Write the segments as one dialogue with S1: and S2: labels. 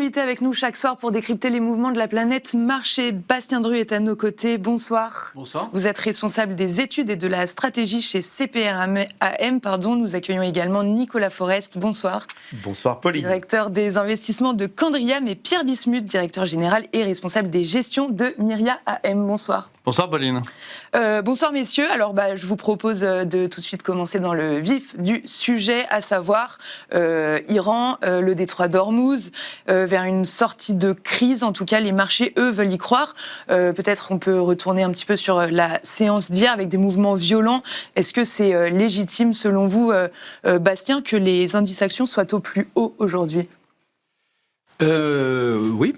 S1: invités avec nous chaque soir pour décrypter les mouvements de la planète marché. Bastien Dru est à nos côtés. Bonsoir.
S2: Bonsoir.
S1: Vous êtes responsable des études et de la stratégie chez CPRAM. Nous accueillons également Nicolas Forest. Bonsoir.
S3: Bonsoir Pauline.
S1: Directeur des investissements de Candriam, et Pierre Bismuth, directeur général et responsable des gestions de Myria AM. Bonsoir.
S2: Bonsoir Pauline.
S1: Bonsoir messieurs. Alors je vous propose de tout de suite commencer dans le vif du sujet, à savoir Iran, le détroit d'Ormuz, vers une sortie de crise. En tout cas, les marchés, eux, veulent y croire. Peut-être on peut retourner un petit peu sur la séance d'hier avec des mouvements violents. Est-ce que c'est légitime, selon vous, Bastien, que les indices actions soient au plus haut aujourd'hui ?
S4: Oui.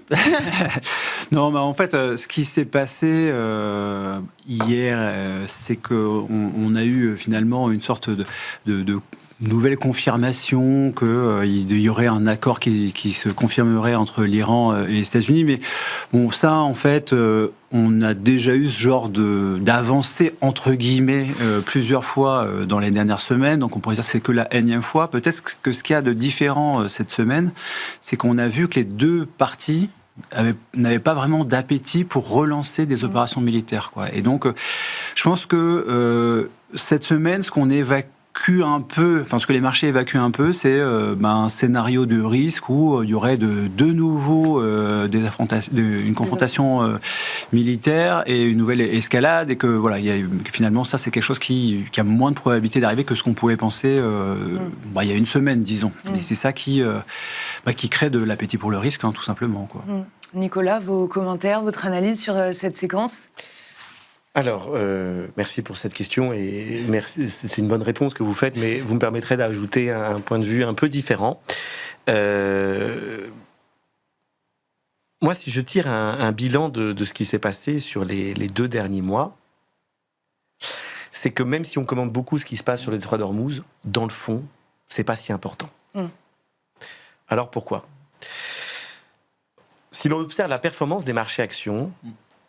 S4: Non, mais en fait, ce qui s'est passé hier, c'est qu'on a eu finalement une sorte de nouvelle confirmation qu'il y aurait un accord qui se confirmerait entre l'Iran et les États-Unis. Mais bon, ça, en fait, on a déjà eu ce genre d'avancée, entre guillemets, plusieurs fois dans les dernières semaines. Donc on pourrait dire que c'est que la énième fois. Peut-être que ce qu'il y a de différent cette semaine, c'est qu'on a vu que les deux parties n'avaient pas vraiment d'appétit pour relancer des opérations militaires, quoi. Et donc, je pense que cette semaine, ce qu'on évacue un peu, enfin ce que les marchés évacuent un peu, c'est un scénario de risque où il y aurait de nouveau une confrontation militaire et une nouvelle escalade, et que voilà, que finalement ça c'est quelque chose qui a moins de probabilité d'arriver que ce qu'on pouvait penser il y a une semaine, disons. Et c'est ça qui crée de l'appétit pour le risque, hein, tout simplement, quoi.
S1: Nicolas, vos commentaires, votre analyse sur cette séquence ?
S3: Alors, merci pour cette question, et merci, c'est une bonne réponse que vous faites, mais vous me permettrez d'ajouter un point de vue un peu différent. Moi, si je tire un bilan de ce qui s'est passé sur les 2 derniers mois, c'est que même si on commande beaucoup ce qui se passe sur le détroit d'Ormuz, dans le fond, c'est pas si important. Alors pourquoi ? Si l'on observe la performance des marchés actions,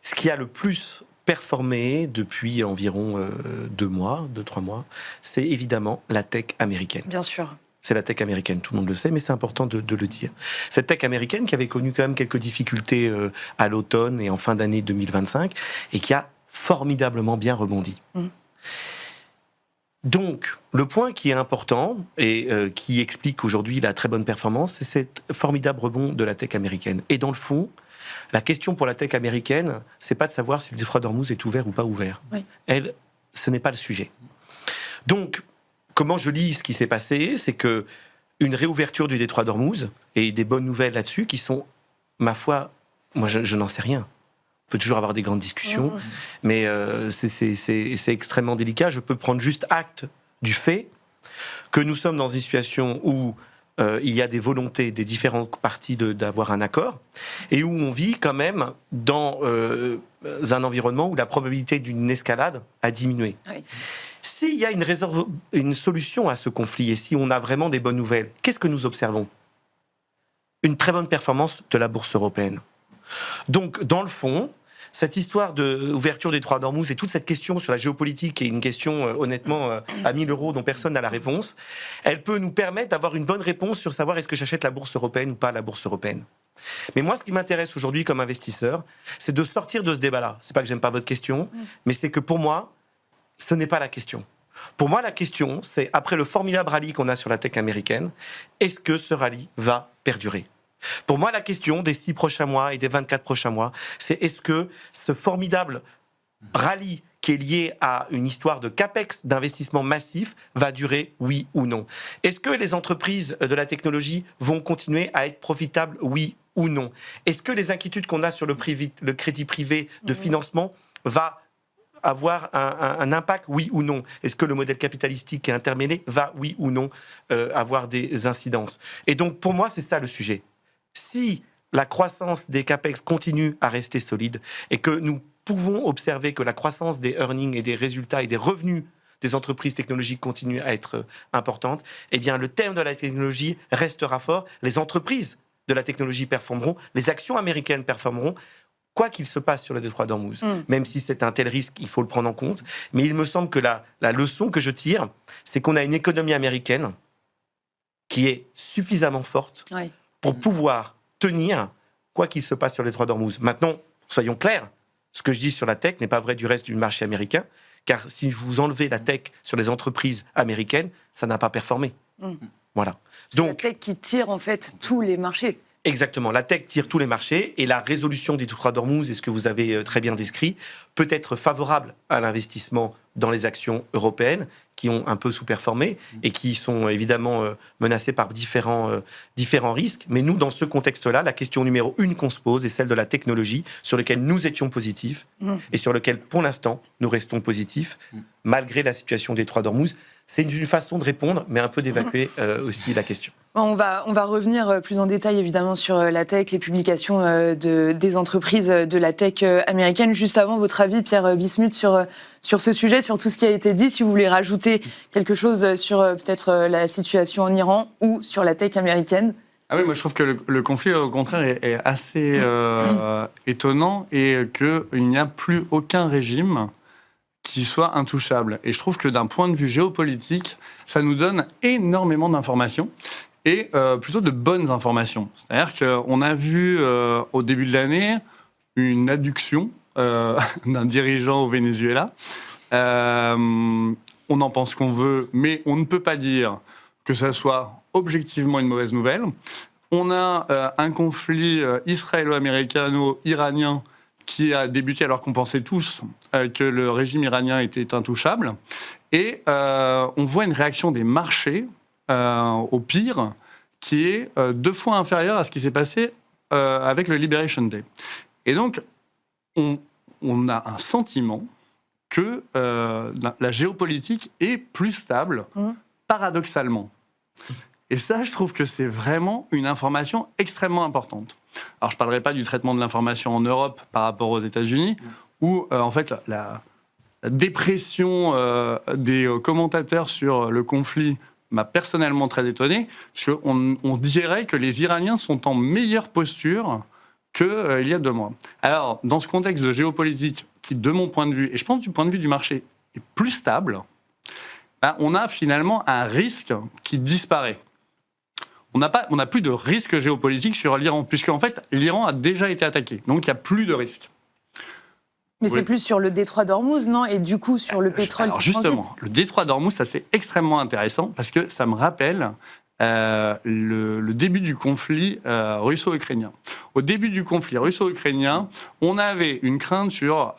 S3: ce qui a le plus performé depuis environ 2-3 mois, c'est évidemment la tech américaine.
S1: Bien sûr.
S3: C'est la tech américaine, tout le monde le sait, mais c'est important de le dire. Cette tech américaine qui avait connu quand même quelques difficultés à l'automne et en fin d'année 2025, et qui a formidablement bien rebondi. Donc, le point qui est important et qui explique aujourd'hui la très bonne performance, c'est cet formidable rebond de la tech américaine. Et dans le fond, la question pour la tech américaine, c'est pas de savoir si le détroit d'Ormuz est ouvert ou pas ouvert. Oui. Ce n'est pas le sujet. Donc, comment je lis ce qui s'est passé, c'est que une réouverture du détroit d'Ormuz et des bonnes nouvelles là-dessus qui sont, ma foi, moi je n'en sais rien. On peut toujours avoir des grandes discussions, mais c'est extrêmement délicat. Je peux prendre juste acte du fait que nous sommes dans une situation où il y a des volontés des différentes parties d'avoir un accord, et où on vit quand même dans un environnement où la probabilité d'une escalade a diminué. Oui. S'il y a une solution à ce conflit, et si on a vraiment des bonnes nouvelles, qu'est-ce que nous observons ? Une très bonne performance de la bourse européenne. Donc, dans le fond, cette histoire d'ouverture des détroit d'Ormuz et toute cette question sur la géopolitique, qui est une question, honnêtement, à 1000 € dont personne n'a la réponse, elle peut nous permettre d'avoir une bonne réponse sur savoir est-ce que j'achète la bourse européenne ou pas la bourse européenne. Mais moi, ce qui m'intéresse aujourd'hui comme investisseur, c'est de sortir de ce débat-là. C'est pas que j'aime pas votre question, mais c'est que pour moi, ce n'est pas la question. Pour moi, la question, c'est, après le formidable rallye qu'on a sur la tech américaine, est-ce que ce rallye va perdurer ? Pour moi, la question des 6 prochains mois et des 24 prochains mois, c'est est-ce que ce formidable rallye qui est lié à une histoire de capex, d'investissement massif, va durer, oui ou non ? Est-ce que les entreprises de la technologie vont continuer à être profitables, oui ou non ? Est-ce que les inquiétudes qu'on a sur le crédit privé de financement va avoir un impact, oui ou non ? Est-ce que le modèle capitalistique qui est intermêlé va, oui ou non, avoir des incidences ? Et donc, pour moi, c'est ça le sujet. Si la croissance des capex continue à rester solide et que nous pouvons observer que la croissance des earnings et des résultats et des revenus des entreprises technologiques continue à être importante, eh bien, le thème de la technologie restera fort. Les entreprises de la technologie performeront, les actions américaines performeront, quoi qu'il se passe sur le détroit d'Ormuz. Même si c'est un tel risque, il faut le prendre en compte. Mais il me semble que la leçon que je tire, c'est qu'on a une économie américaine qui est suffisamment forte pour pouvoir tenir quoi qu'il se passe sur les détroit d'Ormuz. Maintenant, soyons clairs, ce que je dis sur la tech n'est pas vrai du reste du marché américain, car si vous enlevez la tech sur les entreprises américaines, ça n'a pas performé. Voilà.
S1: C'est la tech qui tire en fait tous les marchés.
S3: Exactement, la tech tire tous les marchés et la résolution des détroit d'Ormuz, et ce que vous avez très bien décrit, peut être favorable à l'investissement dans les actions européennes qui ont un peu sous-performé et qui sont évidemment menacées par différents risques. Mais nous, dans ce contexte-là, la question numéro 1 qu'on se pose est celle de la technologie sur laquelle nous étions positifs et sur laquelle, pour l'instant, nous restons positifs, malgré la situation des détroit d'Ormuz. C'est une façon de répondre, mais un peu d'évacuer aussi la question.
S1: On va revenir plus en détail, évidemment, sur la tech, les publications des entreprises de la tech américaine. Juste avant, votre avis, Pierre Bismuth, sur ce sujet, sur tout ce qui a été dit, si vous voulez rajouter quelque chose sur peut-être la situation en Iran ou sur la tech américaine.
S2: Ah oui, moi je trouve que le conflit, au contraire, est assez étonnant et qu'il n'y a plus aucun régime qui soit intouchable. Et je trouve que d'un point de vue géopolitique, ça nous donne énormément d'informations et plutôt de bonnes informations. C'est-à-dire qu'on a vu au début de l'année une adduction d'un dirigeant au Venezuela. On en pense qu'on veut, mais on ne peut pas dire que ça soit objectivement une mauvaise nouvelle. On a un conflit israélo-américano-iranien qui a débuté alors qu'on pensait tous que le régime iranien était intouchable. Et on voit une réaction des marchés, au pire, qui est 2 fois inférieure à ce qui s'est passé avec le Liberation Day. Et donc, on a un sentiment que la géopolitique est plus stable, paradoxalement. Et ça, je trouve que c'est vraiment une information extrêmement importante. Alors, je ne parlerai pas du traitement de l'information en Europe par rapport aux États-Unis, où, en fait, la dépression des commentateurs sur le conflit m'a personnellement très étonné, puisqu'on dirait que les Iraniens sont en meilleure posture qu'il y a 2 mois. Alors, dans ce contexte de géopolitique, qui, de mon point de vue, et je pense du point de vue du marché, est plus stable, on a finalement un risque qui disparaît. On n'a plus de risque géopolitique sur l'Iran, puisque en fait, l'Iran a déjà été attaqué. Donc, il n'y a plus de risque.
S1: Mais c'est plus sur le détroit d'Ormuz, non? Et du coup, sur le pétrole
S2: Alors
S1: qui transite.
S2: justement, le détroit d'Ormuz, ça c'est extrêmement intéressant, parce que ça me rappelle le début du conflit russo-ukrainien. Au début du conflit russo-ukrainien, on avait une crainte sur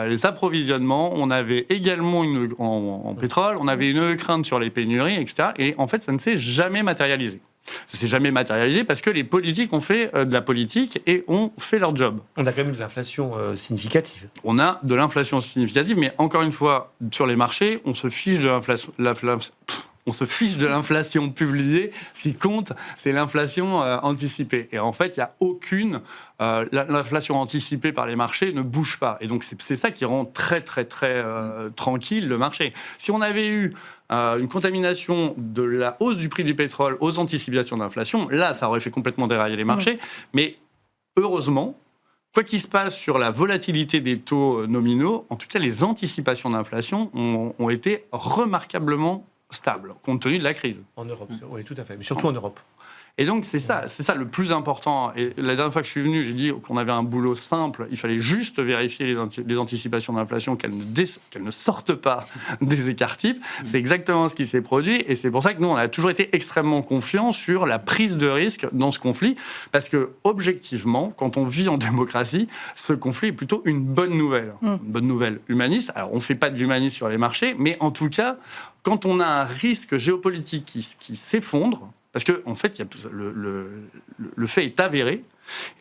S2: les approvisionnements, on avait également en pétrole, on avait une crainte sur les pénuries, etc. Et en fait, ça ne s'est jamais matérialisé. Ça ne s'est jamais matérialisé parce que les politiques ont fait de la politique et ont fait leur job.
S3: On a quand même de l'inflation significative.
S2: On a de l'inflation significative, mais encore une fois, sur les marchés, on se fiche de l'inflation. On se fiche de l'inflation publiée. Ce qui compte, c'est l'inflation anticipée. Et en fait, il n'y a aucune... l'inflation anticipée par les marchés ne bouge pas. Et donc, c'est ça qui rend très, très, très tranquille le marché. Si on avait eu une contamination de la hausse du prix du pétrole aux anticipations d'inflation, là, ça aurait fait complètement dérailler les marchés. Mais heureusement, quoi qu'il se passe sur la volatilité des taux nominaux, en tout cas, les anticipations d'inflation ont été remarquablement stable, compte tenu de la crise.
S3: En Europe, oui, tout à fait, mais surtout en Europe.
S2: Et donc, c'est ça le plus important. Et la dernière fois que je suis venu, j'ai dit qu'on avait un boulot simple. Il fallait juste vérifier les anticipations d'inflation, qu'elles ne sortent pas des écarts types. C'est exactement ce qui s'est produit. Et c'est pour ça que nous, on a toujours été extrêmement confiants sur la prise de risque dans ce conflit. Parce que, objectivement, quand on vit en démocratie, ce conflit est plutôt une bonne nouvelle. Une bonne nouvelle humaniste. Alors, on ne fait pas de l'humanisme sur les marchés, mais en tout cas, quand on a un risque géopolitique qui s'effondre, parce que en fait, le fait est avéré, et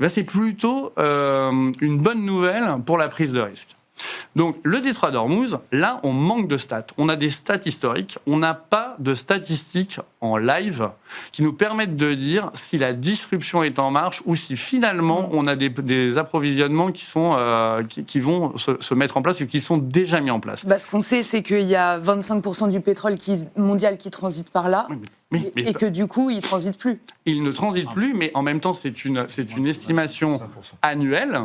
S2: bien c'est plutôt une bonne nouvelle pour la prise de risque. Donc, le détroit d'Ormuz, là, on manque de stats. On a des stats historiques, on n'a pas de statistiques en live qui nous permettent de dire si la disruption est en marche ou si finalement on a des approvisionnements qui vont se mettre en place et qui sont déjà mis en place.
S1: Ce qu'on sait, c'est qu'il y a 25% du pétrole mondial qui transite par là. Et que du coup, il ne transite plus.
S2: Il ne transite plus, mais en même temps, c'est une estimation annuelle.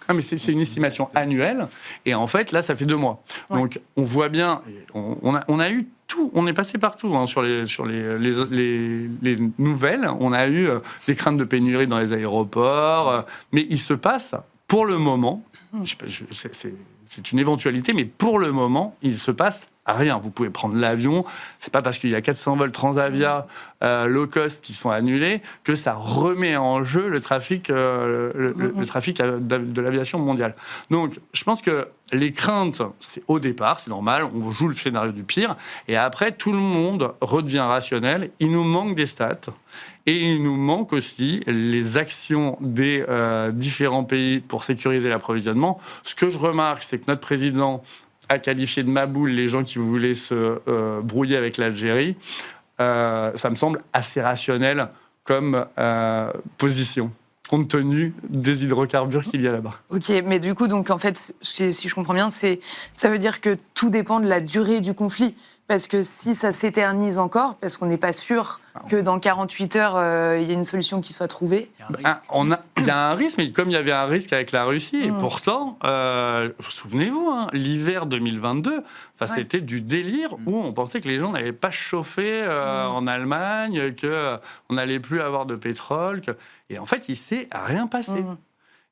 S2: Ah, mais c'est une estimation annuelle. Et en fait, là, ça fait 2 mois. Ouais. Donc, on voit bien, on a eu tout. On est passé partout sur les nouvelles. On a eu des craintes de pénurie dans les aéroports. Mais il se passe, pour le moment, c'est une éventualité, mais pour le moment, il se passe rien. Vous pouvez prendre l'avion. C'est pas parce qu'il y a 400 vols Transavia low cost qui sont annulés que ça remet en jeu le trafic, le trafic de l'aviation mondiale. Donc, je pense que les craintes, c'est au départ, c'est normal. On joue le scénario du pire. Et après, tout le monde redevient rationnel. Il nous manque des stats. Et il nous manque aussi les actions des différents pays pour sécuriser l'approvisionnement. Ce que je remarque, c'est que notre président a qualifié de maboule les gens qui voulaient se brouiller avec l'Algérie. Ça me semble assez rationnel comme position, compte tenu des hydrocarbures qu'il y a là-bas.
S1: Ok, mais du coup, donc en fait, si je comprends bien, ça veut dire que tout dépend de la durée du conflit. Parce que si ça s'éternise encore, parce qu'on n'est pas sûr que dans 48 heures, il y ait une solution qui soit trouvée.
S2: Il y a un risque, mais comme il y avait un risque avec la Russie, et pourtant, souvenez-vous, l'hiver 2022, c'était du délire où on pensait que les gens n'allaient pas chauffer en Allemagne, qu'on n'allait plus avoir de pétrole. Et en fait, il ne s'est rien passé.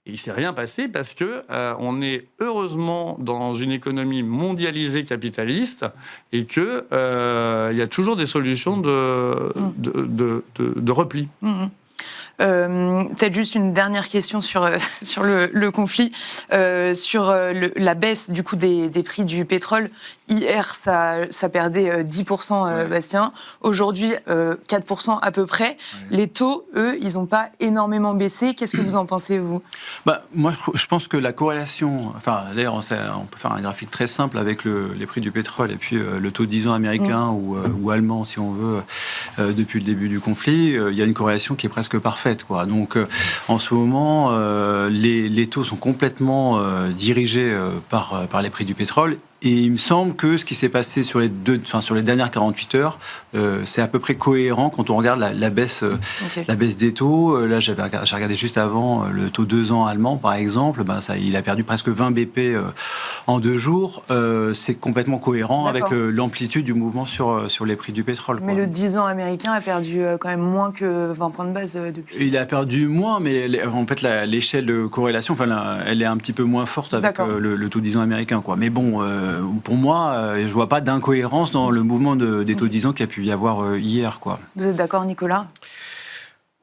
S2: Et il ne s'est rien passé parce que on est heureusement dans une économie mondialisée capitaliste et que il y a toujours des solutions de repli.
S1: Peut-être juste une dernière question sur le conflit, sur la baisse du coup des prix du pétrole. Hier, ça perdait 10%, Bastien. Aujourd'hui, 4% à peu près. Les taux, eux, ils n'ont pas énormément baissé. Qu'est-ce que vous en pensez, vous ?
S4: Moi, je pense que la corrélation... D'ailleurs, on peut faire un graphique très simple avec les prix du pétrole et puis le taux de 10 ans américain ou allemand, si on veut, depuis le début du conflit. Il y a une corrélation qui est presque parfaite, quoi. Donc, en ce moment, les taux sont complètement dirigés par les prix du pétrole. Et il me semble que ce qui s'est passé sur les dernières 48 heures, c'est à peu près cohérent quand on regarde la baisse des taux. Là, j'ai regardé juste avant le taux 2 ans allemand, par exemple. Il a perdu presque 20 BP en 2 jours. C'est complètement cohérent avec l'amplitude du mouvement sur les prix du pétrole.
S1: Mais le 10 ans américain a perdu quand même moins que 20 points de base depuis.
S4: Il a perdu moins, mais en fait, l'échelle de corrélation, elle est un petit peu moins forte avec le taux 10 ans américain, quoi. Mais bon... pour moi, je ne vois pas d'incohérence dans le mouvement des taux 10 ans qu'il y a pu y avoir hier, quoi.
S1: Vous êtes d'accord, Nicolas ?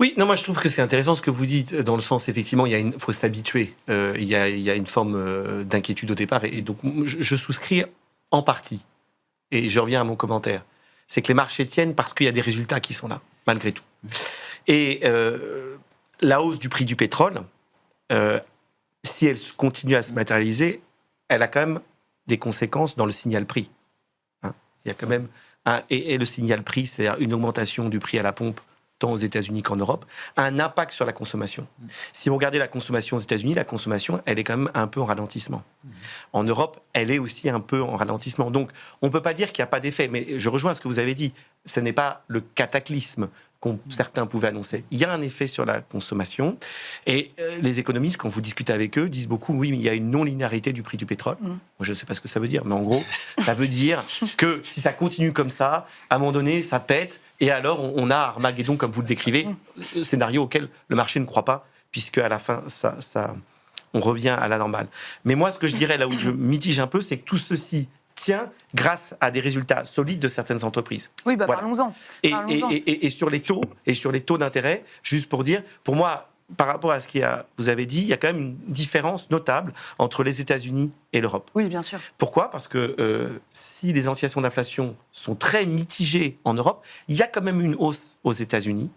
S3: Oui, non, moi je trouve que c'est intéressant ce que vous dites, dans le sens, effectivement, il faut s'habituer. Il y a une forme d'inquiétude au départ, et donc je souscris en partie. Et je reviens à mon commentaire. C'est que les marchés tiennent parce qu'il y a des résultats qui sont là, malgré tout. Et la hausse du prix du pétrole, si elle continue à se matérialiser, elle a quand même des conséquences dans le signal prix. Il y a quand même et le signal prix, c'est-à-dire une augmentation du prix à la pompe, tant aux États-Unis qu'en Europe, a un impact sur la consommation. Si vous regardez la consommation aux États-Unis, la consommation, elle est quand même un peu en ralentissement. En Europe, elle est aussi un peu en ralentissement. Donc, on ne peut pas dire qu'il n'y a pas d'effet, mais je rejoins ce que vous avez dit. Ce n'est pas le cataclysme certains pouvaient annoncer. Il y a un effet sur la consommation. Et les économistes, quand vous discutez avec eux, disent beaucoup, oui, mais il y a une non-linéarité du prix du pétrole. Moi, je ne sais pas ce que ça veut dire, mais en gros, ça veut dire que si ça continue comme ça, à un moment donné, ça pète, et alors on a Armageddon, comme vous le décrivez, scénario auquel le marché ne croit pas, puisque à la fin, on revient à la normale. Mais moi, ce que je dirais, là où je mitige un peu, c'est que tout ceci tient grâce à des résultats solides de certaines entreprises.
S1: Oui, voilà. Parlons-en.
S3: Et sur les taux d'intérêt, juste pour dire, pour moi, par rapport à ce que vous avez dit, il y a quand même une différence notable entre les États-Unis et l'Europe.
S1: Oui, bien sûr.
S3: Pourquoi ? Parce que si les anticipations d'inflation sont très mitigées en Europe, il y a quand même une hausse aux États-Unis.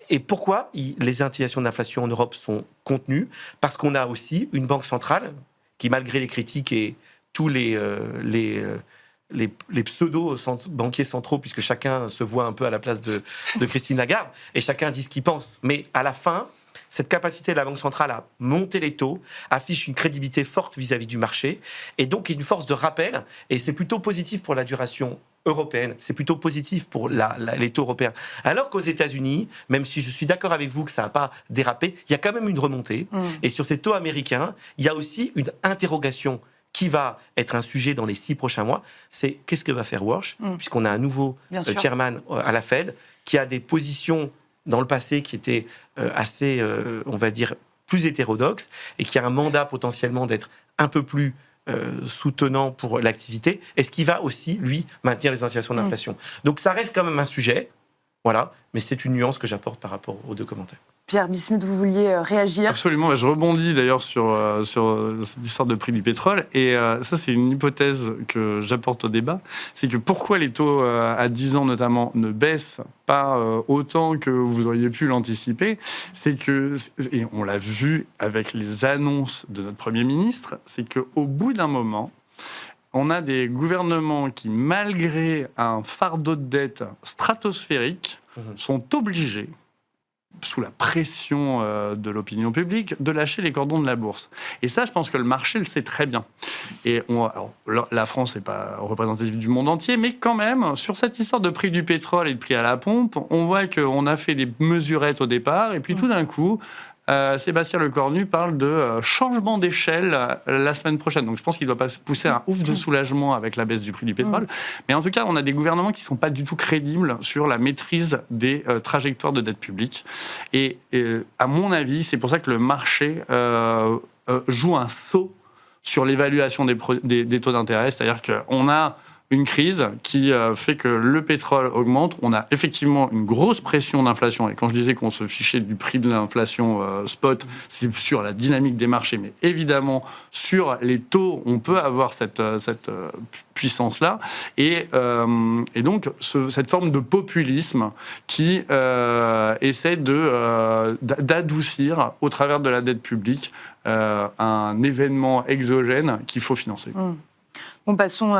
S3: Et pourquoi les anticipations d'inflation en Europe sont contenues ? Parce qu'on a aussi une banque centrale qui, malgré les critiques et tous les pseudo-banquiers centraux, puisque chacun se voit un peu à la place de Christine Lagarde, et chacun dit ce qu'il pense. Mais à la fin, cette capacité de la Banque centrale à monter les taux affiche une crédibilité forte vis-à-vis du marché, et donc une force de rappel, et c'est plutôt positif pour la duration européenne, c'est plutôt positif pour les taux européens. Alors qu'aux États-Unis, même si je suis d'accord avec vous que ça n'a pas dérapé, il y a quand même une remontée, et sur ces taux américains, il y a aussi une interrogation qui va être un sujet dans les 6 prochains mois, c'est qu'est-ce que va faire Warsh, puisqu'on a un nouveau chairman à la Fed qui a des positions dans le passé qui étaient assez, on va dire, plus hétérodoxes et qui a un mandat potentiellement d'être un peu plus soutenant pour l'activité. Est-ce qu'il va aussi, lui, maintenir les anticipations d'inflation? Donc ça reste quand même un sujet, voilà, mais c'est une nuance que j'apporte par rapport aux 2 commentaires.
S1: Pierre Bismuth, vous vouliez réagir?
S2: Absolument, je rebondis d'ailleurs sur cette histoire de prix du pétrole, et ça c'est une hypothèse que j'apporte au débat, c'est que pourquoi les taux à 10 ans notamment ne baissent pas autant que vous auriez pu l'anticiper, c'est que, et on l'a vu avec les annonces de notre Premier ministre, c'est qu'au bout d'un moment, on a des gouvernements qui, malgré un fardeau de dette stratosphérique, sont obligés, sous la pression de l'opinion publique, de lâcher les cordons de la bourse. Et ça, je pense que le marché le sait très bien. Et alors, la France n'est pas représentative du monde entier, mais quand même, sur cette histoire de prix du pétrole et de prix à la pompe, on voit qu'on a fait des mesurettes au départ, et puis tout d'un coup, Sébastien Lecornu parle de changement d'échelle la semaine prochaine. Donc je pense qu'il doit pas pousser un ouf de soulagement avec la baisse du prix du pétrole. Mais en tout cas, on a des gouvernements qui sont pas du tout crédibles sur la maîtrise des trajectoires de dette publique. Et à mon avis, c'est pour ça que le marché joue un saut sur l'évaluation des taux d'intérêt. C'est-à-dire qu'on a une crise qui fait que le pétrole augmente. On a effectivement une grosse pression d'inflation. Et quand je disais qu'on se fichait du prix de l'inflation spot, c'est sur la dynamique des marchés. Mais évidemment, sur les taux, on peut avoir cette puissance-là. Et donc, cette forme de populisme qui essaie d'adoucir, au travers de la dette publique, un événement exogène qu'il faut financer.
S1: Bon, passons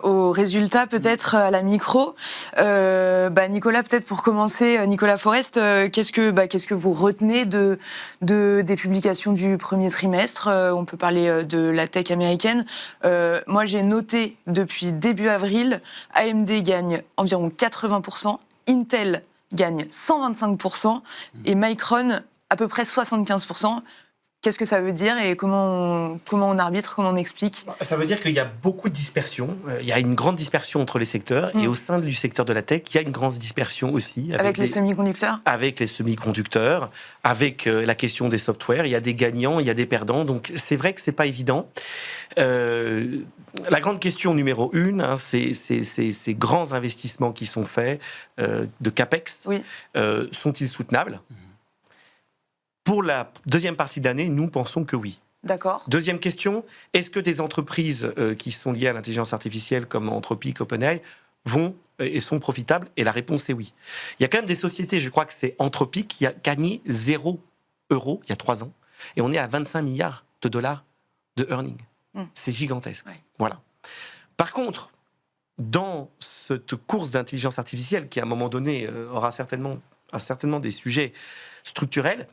S1: aux résultats, peut-être à la micro. Nicolas, peut-être pour commencer, Nicolas Forest, qu'est-ce que vous retenez des publications du premier trimestre? On peut parler de la tech américaine. Moi, j'ai noté depuis début avril, AMD gagne environ 80%, Intel gagne 125% et Micron à peu près 75%. Qu'est-ce que ça veut dire et comment on arbitre, comment on explique?
S3: Ça veut dire qu'il y a beaucoup de dispersion. Il y a une grande dispersion entre les secteurs. Et au sein du secteur de la tech, il y a une grande dispersion aussi.
S1: Avec les semi-conducteurs? Avec
S3: les semi-conducteurs, avec la question des softwares. Il y a des gagnants, il y a des perdants. Donc c'est vrai que c'est pas évident. La grande question numéro 1, c'est ces grands investissements qui sont faits de CAPEX. Sont-ils soutenables? Pour la deuxième partie de l'année, nous pensons que oui.
S1: D'accord.
S3: Deuxième question, est-ce que des entreprises qui sont liées à l'intelligence artificielle comme Anthropic, OpenAI, vont et sont profitables? Et la réponse est oui. Il y a quand même des sociétés, je crois que c'est Anthropic, qui a gagné 0 € il y a 3 ans. Et on est à 25 milliards de dollars de earnings. C'est gigantesque. Ouais. Voilà. Par contre, dans cette course d'intelligence artificielle, qui à un moment donné aura certainement des sujets structurels,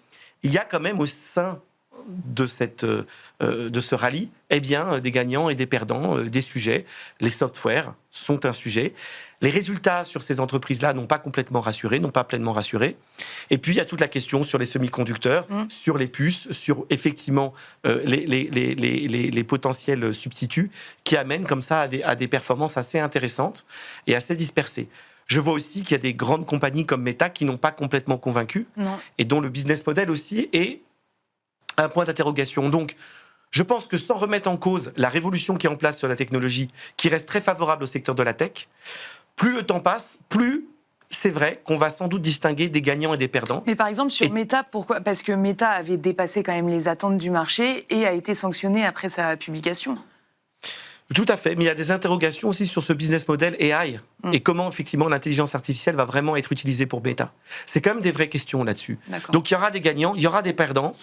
S3: il y a quand même au sein de ce rallye, des gagnants et des perdants, des sujets. Les softwares sont un sujet. Les résultats sur ces entreprises-là n'ont pas complètement rassuré, n'ont pas pleinement rassuré. Et puis, il y a toute la question sur les semi-conducteurs, sur les puces, sur effectivement les potentiels substituts qui amènent comme ça à des performances assez intéressantes et assez dispersées. Je vois aussi qu'il y a des grandes compagnies comme Meta qui n'ont pas complètement convaincu et dont le business model aussi est un point d'interrogation. Donc, je pense que sans remettre en cause la révolution qui est en place sur la technologie, qui reste très favorable au secteur de la tech, plus le temps passe, plus c'est vrai qu'on va sans doute distinguer des gagnants et des perdants.
S1: Mais par exemple, sur Meta, pourquoi? Parce que Meta avait dépassé quand même les attentes du marché et a été sanctionné après sa publication.
S3: Tout à fait, mais il y a des interrogations aussi sur ce business model AI et comment effectivement l'intelligence artificielle va vraiment être utilisée pour Meta. C'est quand même des vraies questions là-dessus. Donc il y aura des gagnants, il y aura des perdants.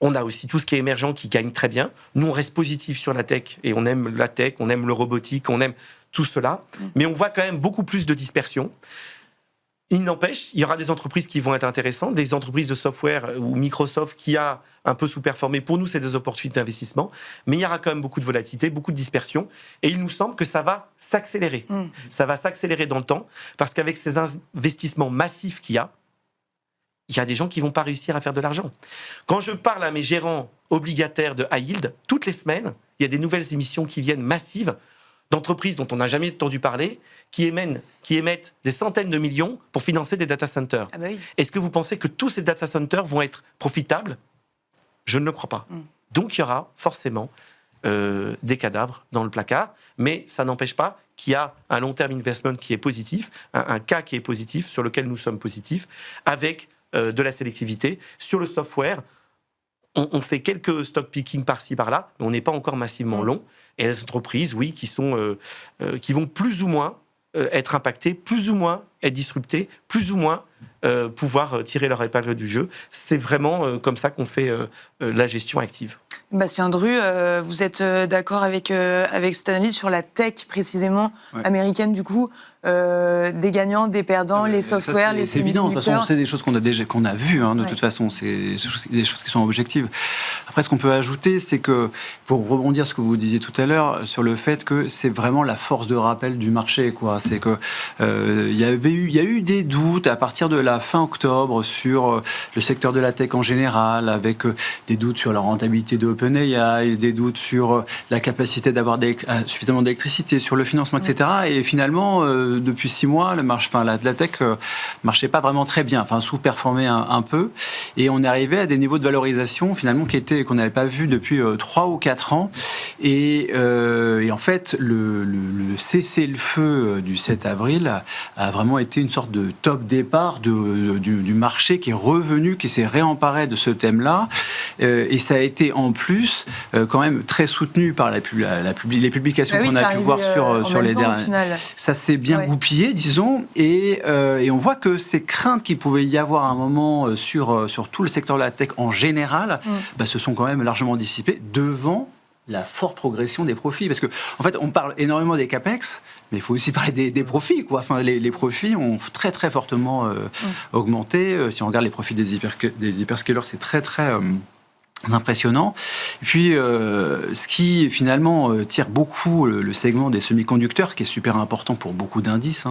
S3: On a aussi tout ce qui est émergent qui gagne très bien. Nous, on reste positif sur la tech et on aime la tech, on aime le robotique, on aime tout cela. Mais on voit quand même beaucoup plus de dispersion. Il n'empêche, il y aura des entreprises qui vont être intéressantes, des entreprises de software ou Microsoft qui a un peu sous-performé. Pour nous, c'est des opportunités d'investissement. Mais il y aura quand même beaucoup de volatilité, beaucoup de dispersion. Et il nous semble que ça va s'accélérer. Ça va s'accélérer dans le temps parce qu'avec ces investissements massifs qu'il y a, il y a des gens qui vont pas réussir à faire de l'argent. Quand je parle à mes gérants obligataires de high yield, toutes les semaines, il y a des nouvelles émissions qui viennent massives d'entreprises dont on n'a jamais entendu parler, qui émettent des centaines de millions pour financer des data centers.
S1: Ah bah oui.
S3: Est-ce que vous pensez que tous ces data centers vont être profitables ? Je ne le crois pas. Donc il y aura forcément des cadavres dans le placard, mais ça n'empêche pas qu'il y a un long-term investment qui est positif, un cas qui est positif, sur lequel nous sommes positifs, avec de la sélectivité. Sur le software, on fait quelques stock picking par-ci, par-là, mais on n'est pas encore massivement long. Et les entreprises, oui, qui vont plus ou moins être impactées, plus ou moins être disruptées, plus ou moins pouvoir tirer leur épingle du jeu. C'est vraiment comme ça qu'on fait la gestion active.
S1: Bastien Dru, vous êtes d'accord avec cette analyse sur la tech précisément américaine du coup, des gagnants, des perdants, les softwares, les
S4: c'est évident. De toute façon, c'est des choses qu'on a vues. De toute façon, c'est des choses qui sont objectives. Après, ce qu'on peut ajouter, c'est que pour rebondir sur ce que vous disiez tout à l'heure sur le fait que c'est vraiment la force de rappel du marché, quoi. C'est que il y a eu des doutes à partir de la fin octobre sur le secteur de la tech en général, avec des doutes sur la rentabilité de OpenAI, des doutes sur la capacité d'avoir suffisamment d'électricité, sur le financement, etc. Et finalement, depuis 6 mois, la tech marchait pas vraiment très bien, sous-performait un peu. Et on est arrivé à des niveaux de valorisation finalement qu'on n'avait pas vu depuis 3 ou 4 ans. Et en fait, le cessez-le-feu du 7 avril a vraiment été une sorte de top départ du marché qui est revenu, qui s'est réemparé de ce thème-là. Et ça a été en plus quand même très soutenu par les publications qu'on a pu voir sur les dernières. Ça s'est bien goupillé, disons, et on voit que ces craintes qu'il pouvait y avoir à un moment sur tout le secteur de la tech en général, se sont quand même largement dissipées devant la forte progression des profits. Parce que, en fait, on parle énormément des capex, mais il faut aussi parler des profits, quoi. Les profits ont très, très fortement augmenté. Si on regarde les profits des hyperscalers, c'est très, très impressionnant. Et puis, ce qui finalement tire beaucoup le segment des semi-conducteurs, qui est super important pour beaucoup d'indices,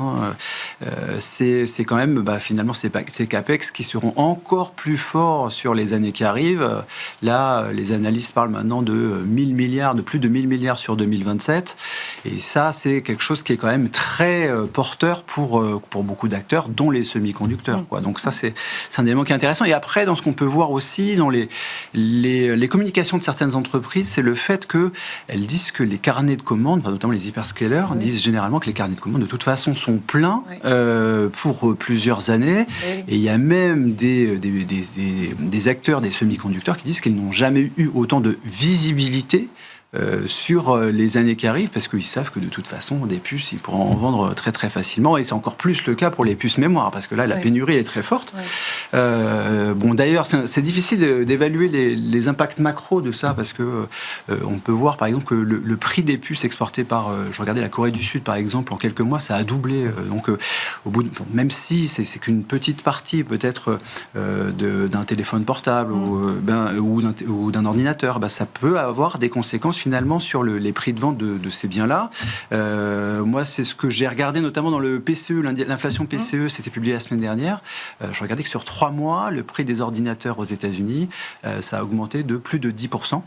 S4: c'est quand même finalement ces capex qui seront encore plus forts sur les années qui arrivent. Là, les analystes parlent maintenant de plus de 1000 milliards sur 2027. Et ça, c'est quelque chose qui est quand même très porteur pour beaucoup d'acteurs, dont les semi-conducteurs, quoi. Donc ça, c'est un élément qui est intéressant. Et après, dans ce qu'on peut voir aussi dans les communications de certaines entreprises, c'est le fait qu'elles disent que les carnets de commandes, notamment les hyperscalers, disent généralement que les carnets de commandes, de toute façon, sont pleins pour plusieurs années. Et il y a même des acteurs des semi-conducteurs qui disent qu'ils n'ont jamais eu autant de visibilité sur les années qui arrivent, parce qu'ils savent que de toute façon, des puces, ils pourront en vendre très très facilement, et c'est encore plus le cas pour les puces mémoire, parce que là, la pénurie est très forte. D'ailleurs, c'est difficile d'évaluer les impacts macro de ça, parce que on peut voir, par exemple, que le prix des puces exportées je regardais la Corée du Sud, par exemple, en quelques mois, ça a doublé. Donc, même si c'est qu'une petite partie, peut-être, d'un téléphone portable ou d'un ordinateur, ça peut avoir des conséquences finalement sur les prix de vente de ces biens-là. Moi, c'est ce que j'ai regardé notamment dans le PCE, l'inflation PCE, c'était publié la semaine dernière. Je regardais que sur 3 mois, le prix des ordinateurs aux États-Unis, ça a augmenté de plus de 10%.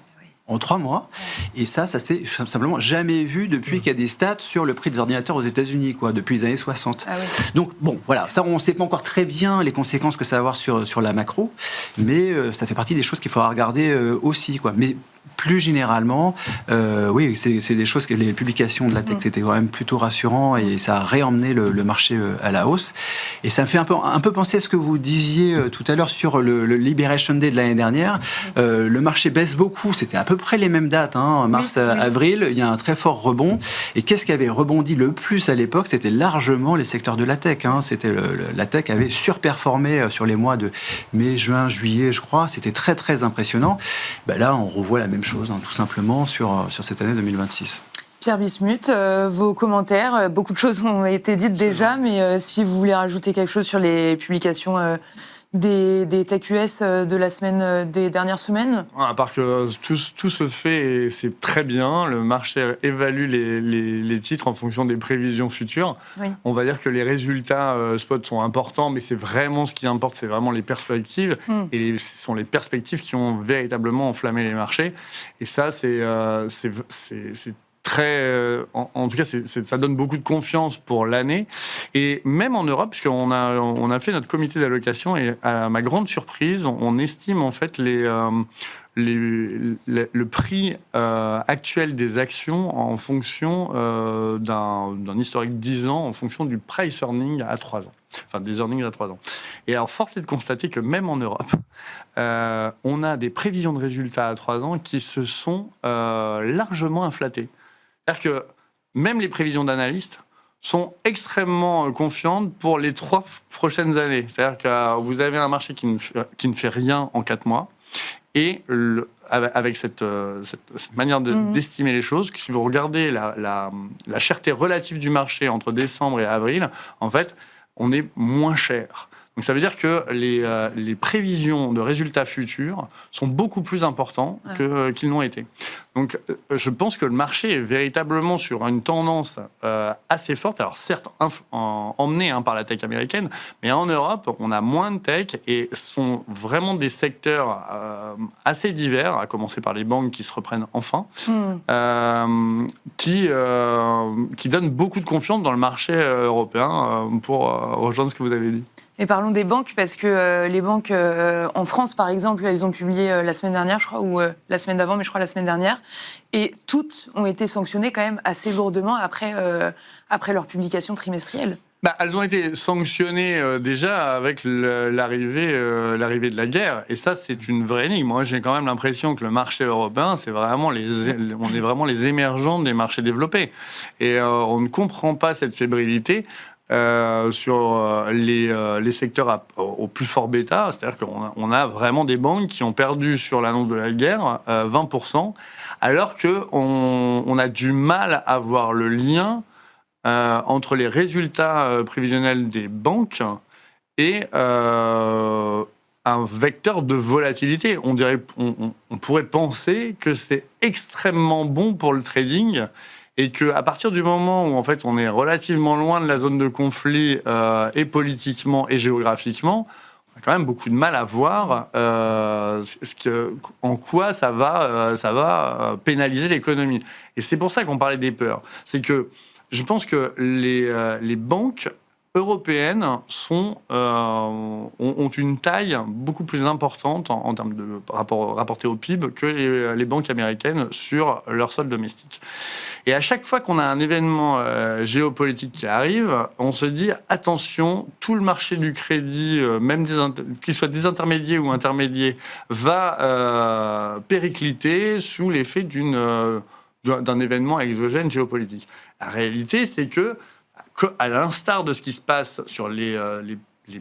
S4: En 3 mois. Et ça s'est simplement jamais vu depuis qu'il y a des stats sur le prix des ordinateurs aux États-Unis, depuis les années 60. Donc, voilà, ça, on ne sait pas encore très bien les conséquences que ça va avoir sur la macro, mais ça fait partie des choses qu'il faudra regarder aussi, quoi. Mais plus généralement, oui, c'est des choses que les publications de la tech, c'était quand même plutôt rassurant, et ça a réemmené le marché à la hausse. Et ça me fait un peu penser à ce que vous disiez tout à l'heure sur le Liberation Day de l'année dernière. Le marché baisse beaucoup, c'était à peu près les mêmes dates, mars, avril, il y a un très fort rebond. Et qu'est-ce qui avait rebondi le plus à l'époque? C'était largement les secteurs de la tech. La tech avait surperformé sur les mois de mai, juin, juillet, je crois. C'était très, très impressionnant. Là, on revoit la même chose, tout simplement, sur cette année 2026.
S1: Pierre Bismuth, vos commentaires, beaucoup de choses ont été dites déjà, mais si vous voulez rajouter quelque chose sur les publications des tech US des dernières semaines?
S2: À part que tout se fait et c'est très bien. Le marché évalue les titres en fonction des prévisions futures.
S1: Oui.
S2: On va dire que les résultats spot sont importants, mais c'est vraiment ce qui importe, c'est vraiment les perspectives. Et ce sont les perspectives qui ont véritablement enflammé les marchés. Et ça, c'est très, en tout cas, ça donne beaucoup de confiance pour l'année. Et même en Europe, puisqu'on a fait notre comité d'allocation, et à ma grande surprise, on estime en fait le prix actuel des actions en fonction d'un historique 10 ans, en fonction du price earning à 3 ans. Enfin, des earnings à 3 ans. Et alors, force est de constater que même en Europe, on a des prévisions de résultats à 3 ans qui se sont largement inflatées. C'est-à-dire que même les prévisions d'analystes sont extrêmement confiantes pour les 3 prochaines années. C'est-à-dire que vous avez un marché qui ne fait rien en 4 mois. Et avec cette manière d'estimer les choses, si vous regardez la cherté relative du marché entre décembre et avril, en fait, on est moins cher. Donc ça veut dire que les prévisions de résultats futurs sont beaucoup plus importants qu'ils n'ont été. Donc je pense que le marché est véritablement sur une tendance assez forte. Alors certes, emmenée par la tech américaine, mais en Europe, on a moins de tech et ce sont vraiment des secteurs assez divers, à commencer par les banques qui se reprennent enfin, qui donnent beaucoup de confiance dans le marché européen pour rejoindre ce que vous avez dit.
S1: Et parlons des banques, parce que les banques en France, par exemple, elles ont publié la semaine dernière, je crois, ou la semaine d'avant, mais je crois la semaine dernière, et toutes ont été sanctionnées quand même assez lourdement après leur publication trimestrielle.
S2: Elles ont été sanctionnées déjà avec l'arrivée de la guerre. Et ça, c'est une vraie énigme. Moi, j'ai quand même l'impression que le marché européen, on est vraiment les émergents des marchés développés. Et on ne comprend pas cette fébrilité sur les secteurs au plus fort bêta. C'est-à-dire qu'on a vraiment des banques qui ont perdu sur l'annonce de la guerre 20%, alors qu'on a du mal à voir le lien entre les résultats prévisionnels des banques et un vecteur de volatilité. On pourrait penser que c'est extrêmement bon pour le trading et qu'à partir du moment où en fait, on est relativement loin de la zone de conflit et politiquement et géographiquement, on a quand même beaucoup de mal à voir en quoi ça va pénaliser l'économie. Et c'est pour ça qu'on parlait des peurs. C'est que je pense que les banques européennes ont une taille beaucoup plus importante en termes de rapporté au PIB que les banques américaines sur leur sol domestique. Et à chaque fois qu'on a un événement géopolitique qui arrive, on se dit attention, tout le marché du crédit, même qu'il soit désintermédié ou intermédié, va péricliter sous l'effet d'un événement exogène géopolitique. La réalité, c'est que, à l'instar de ce qui se passe sur les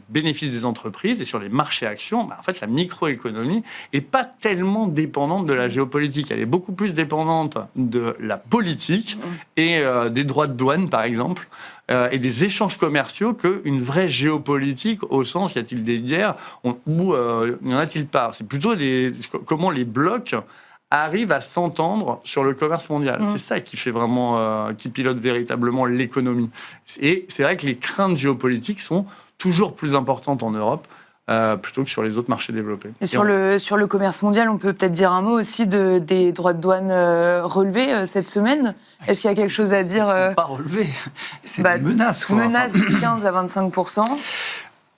S2: bénéfices des entreprises et sur les marchés actions, en fait, la microéconomie n'est pas tellement dépendante de la géopolitique. Elle est beaucoup plus dépendante de la politique et des droits de douane, par exemple, et des échanges commerciaux qu'une vraie géopolitique, au sens, y a-t-il des guerres ou n'y en a-t-il pas? C'est plutôt comment les blocs arrivent à s'entendre sur le commerce mondial. C'est ça qui fait vraiment, qui pilote véritablement l'économie. Et c'est vrai que les craintes géopolitiques sont toujours plus importantes en Europe plutôt que sur les autres marchés développés.
S1: Et sur le commerce mondial, on peut peut-être dire un mot aussi des droits de douane relevés cette semaine. Est-ce qu'il y a quelque chose à dire?
S4: Ils ne sont pas relevés, c'est des menaces.
S1: Menaces de 15 à 25%.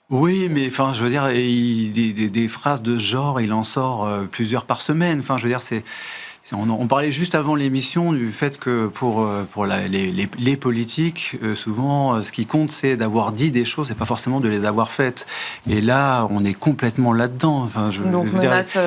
S4: Oui, mais enfin, je veux dire, des phrases de ce genre, il en sort plusieurs par semaine. Enfin, je veux dire, on parlait juste avant l'émission du fait que pour les politiques, souvent, ce qui compte, c'est d'avoir dit des choses et pas forcément de les avoir faites. Et là, on est complètement là-dedans. Enfin,
S1: donc, menaces...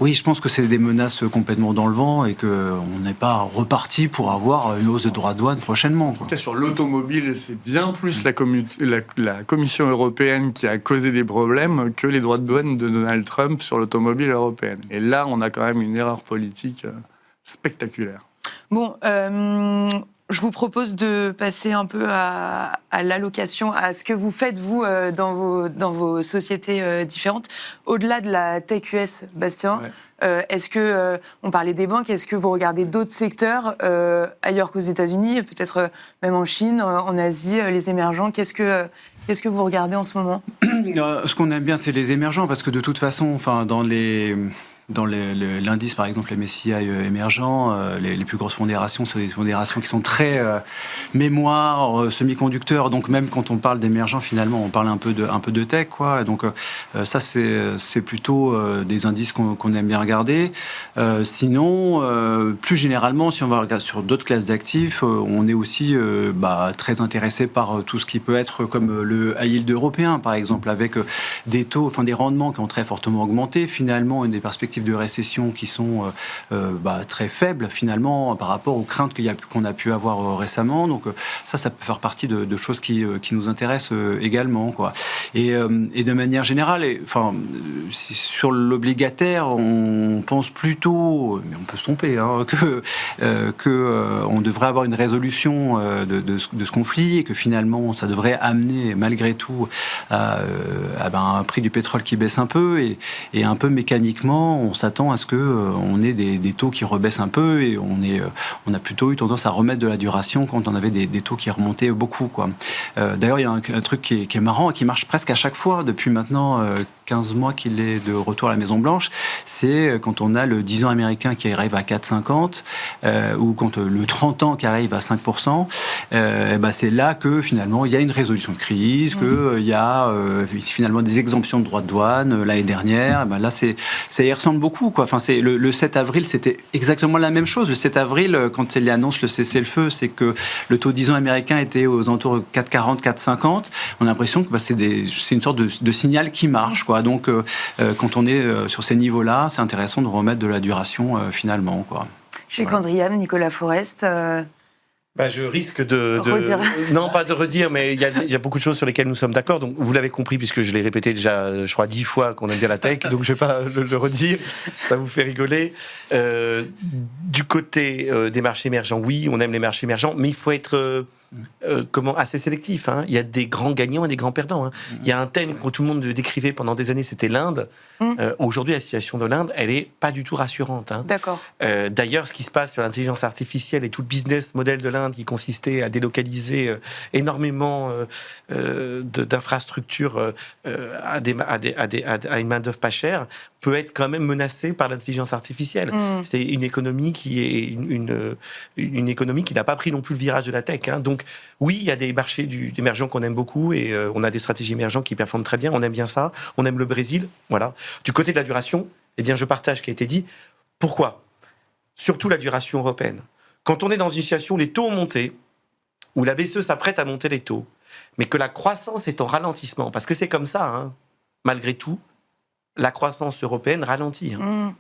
S4: Oui, je pense que c'est des menaces complètement dans le vent et qu'on n'est pas reparti pour avoir une hausse de droits de douane prochainement.
S2: En tout cas, sur l'automobile, c'est bien plus la Commission européenne qui a causé des problèmes que les droits de douane de Donald Trump sur l'automobile européenne. Et là, on a quand même une erreur politique spectaculaire.
S1: Bon, Je vous propose de passer un peu à l'allocation, à ce que vous faites, vous, dans vos sociétés différentes. Au-delà de la tech US, Bastien, est-ce que, on parlait des banques, est-ce que vous regardez d'autres secteurs ailleurs qu'aux États-Unis, peut-être même en Chine, en Asie, les émergents? Qu'est-ce que vous regardez en ce moment?
S4: Ce qu'on aime bien, c'est les émergents, parce que de toute façon, enfin, dans l'indice, par exemple, MSCI émergents, les plus grosses pondérations, c'est des pondérations qui sont très mémoire, semi-conducteurs. Donc même quand on parle d'émergents, finalement, on parle un peu de tech, quoi. Donc ça, c'est plutôt des indices qu'on aime bien regarder. Sinon, plus généralement, si on va regarder sur d'autres classes d'actifs, on est aussi très intéressé par tout ce qui peut être comme le high yield européen, par exemple, avec des taux, enfin des rendements qui ont très fortement augmenté, finalement, des perspectives de récession qui sont très faibles finalement par rapport aux craintes qu'on a pu avoir récemment. Donc ça peut faire partie de choses qui nous intéressent également, quoi. Et de manière générale, sur l'obligataire, on pense plutôt, mais on peut se tromper, hein, que on devrait avoir une résolution de ce conflit et que finalement ça devrait amener malgré tout à un prix du pétrole qui baisse un peu et un peu mécaniquement on s'attend à ce qu'on ait des taux qui rebaissent un peu et on a plutôt eu tendance à remettre de la duration quand on avait des taux qui remontaient beaucoup, quoi. D'ailleurs, il y a un truc qui est marrant et qui marche presque à chaque fois depuis maintenant 15 mois qu'il est de retour à la Maison-Blanche, c'est quand on a le 10 ans américain qui arrive à 4,50 ou quand le 30 ans qui arrive à 5%, c'est là que finalement il y a une résolution de crise, qu'il y a finalement des exemptions de droits de douane l'année dernière. Là, ça y ressemble beaucoup, quoi. Enfin, le 7 avril, c'était exactement la même chose. Le 7 avril, quand il annonce le cessez-le-feu, c'est que le taux 10 ans américain était aux alentours de 4,40, 4,50. On a l'impression que c'est une sorte de signal qui marche, quoi. Donc, quand on est sur ces niveaux-là, c'est intéressant de remettre de la duration finalement, quoi.
S1: Chez Candriam, Nicolas Forest.
S3: Je risque de
S1: redire.
S3: Non, pas de redire, mais il y a beaucoup de choses sur lesquelles nous sommes d'accord. Donc, vous l'avez compris, puisque je l'ai répété déjà, je crois, 10 fois qu'on aime bien la tech, donc je vais pas le redire, ça vous fait rigoler. Du côté des marchés émergents, oui, on aime les marchés émergents, mais il faut être assez sélectif, hein. Il y a des grands gagnants et des grands perdants, hein. Il y a un thème que tout le monde décrivait pendant des années, c'était l'Inde. Aujourd'hui, la situation de l'Inde, elle est pas du tout rassurante, hein.
S1: D'accord.
S3: D'ailleurs, ce qui se passe sur l'intelligence artificielle et tout le business model de l'Inde qui consistait à délocaliser énormément d'infrastructures à une main-d'œuvre pas chère, peut être quand même menacé par l'intelligence artificielle. C'est une économie qui est une économie qui n'a pas pris non plus le virage de la tech, hein. Donc oui, il y a des marchés d'émergents qu'on aime beaucoup et on a des stratégies émergentes qui performent très bien. On aime bien ça. On aime le Brésil. Voilà. Du côté de la duration, je partage ce qui a été dit. Pourquoi ? Surtout la duration européenne. Quand on est dans une situation où les taux ont monté, où la BCE s'apprête à monter les taux, mais que la croissance est en ralentissement, parce que c'est comme ça, hein, malgré tout, la croissance européenne ralentit, hein.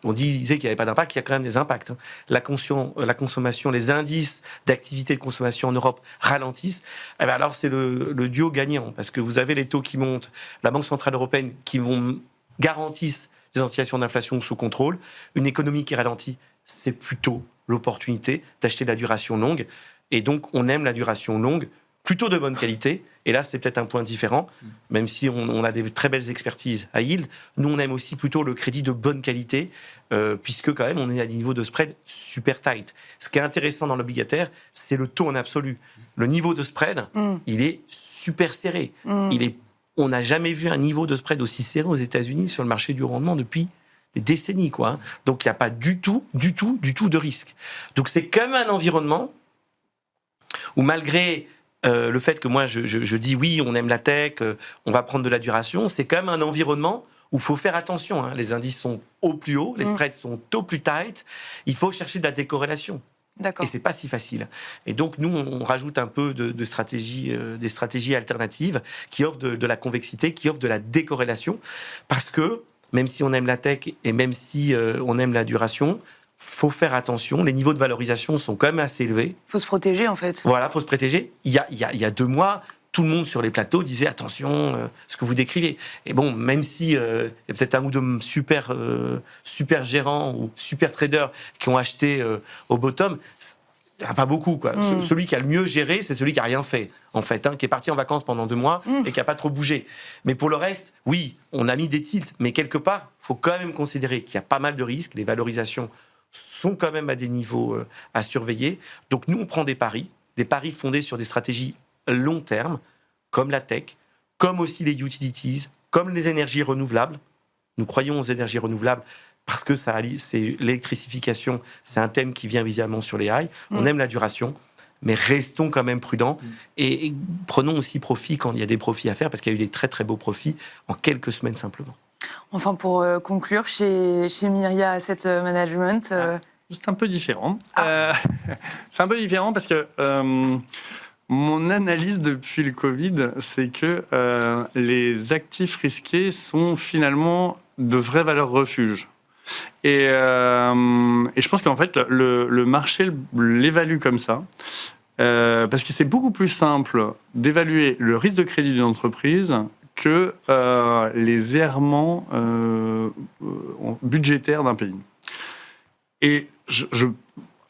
S3: On disait qu'il n'y avait pas d'impact, il y a quand même des impacts, hein. La consommation, les indices d'activité de consommation en Europe ralentissent. Alors c'est le duo gagnant, parce que vous avez les taux qui montent, la Banque Centrale Européenne qui garantissent des anticipations d'inflation sous contrôle. Une économie qui ralentit, c'est plutôt l'opportunité d'acheter de la duration longue. Et donc on aime la duration longue, plutôt de bonne qualité. Et là, c'est peut-être un point différent, même si on a des très belles expertises à yield. Nous, on aime aussi plutôt le crédit de bonne qualité, puisque quand même, on est à des niveaux de spread super tight. Ce qui est intéressant dans l'obligataire, c'est le taux en absolu. Le niveau de spread, il est super serré. On n'a jamais vu un niveau de spread aussi serré aux États-Unis sur le marché du rendement depuis des décennies, quoi, hein. Donc, il n'y a pas du tout de risque. Donc, c'est quand même un environnement où, malgré le fait que moi je dis oui, on aime la tech, on va prendre de la duration, c'est quand même un environnement où il faut faire attention, hein. Les indices sont au plus haut, les spreads sont au plus tight, il faut chercher de la décorrélation.
S1: D'accord.
S3: Et c'est pas si facile. Et donc nous, on rajoute un peu de stratégies, des stratégies alternatives qui offrent de la convexité, qui offrent de la décorrélation, parce que même si on aime la tech et même si on aime la duration, faut faire attention, les niveaux de valorisation sont quand même assez élevés.
S1: Il faut se protéger, en fait.
S3: Voilà, il faut se protéger. Il y a 2 mois, tout le monde sur les plateaux disait attention, ce que vous décrivez. Et bon, même si il y a peut-être un ou deux super gérants ou super traders qui ont acheté au bottom, il n'y en a pas beaucoup, quoi. Celui qui a le mieux géré, c'est celui qui n'a rien fait, en fait, qui est parti en vacances pendant 2 mois et qui n'a pas trop bougé. Mais pour le reste, oui, on a mis des tilts, mais quelque part, il faut quand même considérer qu'il y a pas mal de risques, les valorisations sont quand même à des niveaux à surveiller. Donc nous, on prend des paris fondés sur des stratégies long terme, comme la tech, comme aussi les utilities, comme les énergies renouvelables. Nous croyons aux énergies renouvelables parce que c'est l'électrification, c'est un thème qui vient évidemment sur les highs. On aime la duration, mais restons quand même prudents et prenons aussi profit quand il y a des profits à faire, parce qu'il y a eu des très très beaux profits en quelques semaines simplement.
S1: Enfin, pour conclure, chez Myria Asset Management...
S2: C'est un peu différent. C'est un peu différent parce que mon analyse depuis le Covid, c'est que les actifs risqués sont finalement de vraies valeurs refuges. Et je pense qu'en fait, le marché l'évalue comme ça, parce que c'est beaucoup plus simple d'évaluer le risque de crédit d'une entreprise que les errements budgétaires d'un pays. Et je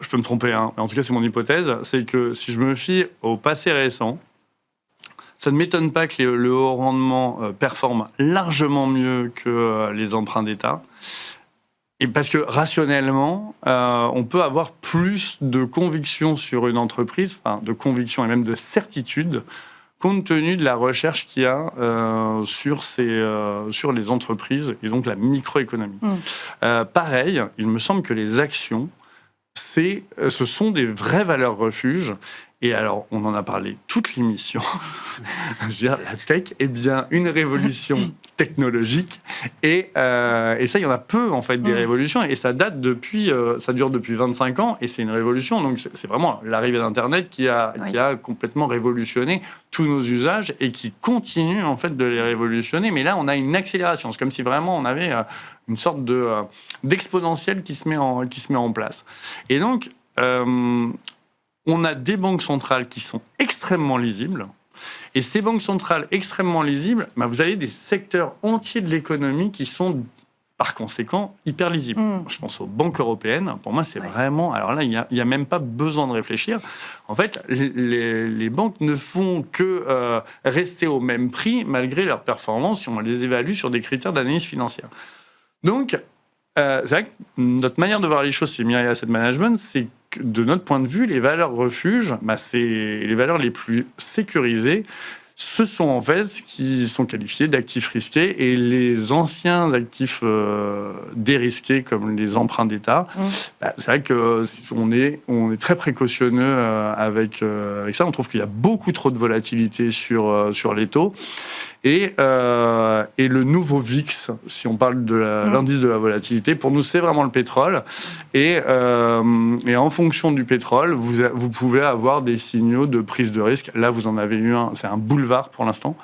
S2: peux me tromper, hein, mais en tout cas c'est mon hypothèse, c'est que si je me fie au passé récent, ça ne m'étonne pas que le haut rendement performe largement mieux que les emprunts d'État. Et parce que rationnellement, on peut avoir plus de conviction sur une entreprise, enfin de conviction et même de certitude, compte tenu de la recherche qu'il y a sur les entreprises et donc la microéconomie. Pareil, il me semble que les actions, ce sont des vraies valeurs refuges. Et alors, on en a parlé toute l'émission. Je veux dire, la tech est bien une révolution technologique. Et ça, il y en a peu, en fait, des révolutions. Et ça date ça dure depuis 25 ans. Et c'est une révolution. Donc, c'est vraiment l'arrivée d'Internet qui a complètement révolutionné tous nos usages et qui continue, en fait, de les révolutionner. Mais là, on a une accélération. C'est comme si vraiment on avait une sorte d'exponentielle qui se met en place. Et donc, on a des banques centrales qui sont extrêmement lisibles. Et ces banques centrales extrêmement lisibles, vous avez des secteurs entiers de l'économie qui sont, par conséquent, hyper lisibles. Je pense aux banques européennes. Pour moi, c'est vraiment... Alors là, il n'y a même pas besoin de réfléchir. En fait, les banques ne font que rester au même prix, malgré leur performance, si on les évalue sur des critères d'analyse financière. Donc, c'est vrai que notre manière de voir les choses chez Myria Asset Management, c'est que de notre point de vue, les valeurs refuges, c'est les valeurs les plus sécurisées. Ce sont en fait ce qui sont qualifiés d'actifs risqués, et les anciens actifs dérisqués comme les emprunts d'État, c'est vrai que on est très précautionneux avec ça. On trouve qu'il y a beaucoup trop de volatilité sur les taux. Et le nouveau VIX, si on parle de l'indice de la volatilité, pour nous, c'est vraiment le pétrole. Et en fonction du pétrole, vous pouvez avoir des signaux de prise de risque. Là, vous en avez eu un, c'est un boulevard pour l'instant.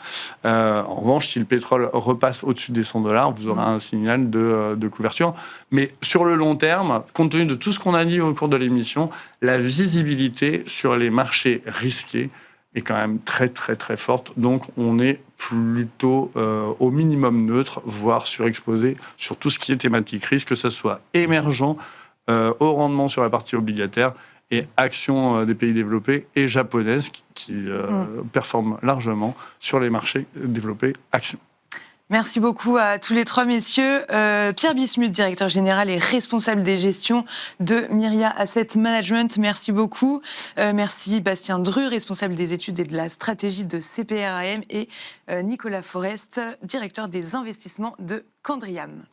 S2: En revanche, si le pétrole repasse au-dessus des $100, vous aurez un signal de couverture. Mais sur le long terme, compte tenu de tout ce qu'on a dit au cours de l'émission, la visibilité sur les marchés risqués est quand même très très très forte. Donc on est plutôt au minimum neutre, voire surexposé sur tout ce qui est thématique risque, que ce soit émergent, haut rendement sur la partie obligataire, et actions des pays développés et japonaises qui performent largement sur les marchés développés actions.
S1: Merci beaucoup à tous les trois messieurs. Pierre Bismuth, directeur général et responsable des gestions de Myria Asset Management, merci beaucoup. Merci Bastien Dru, responsable des études et de la stratégie de CPRAM, et Nicolas Forest, directeur des investissements de Candriam.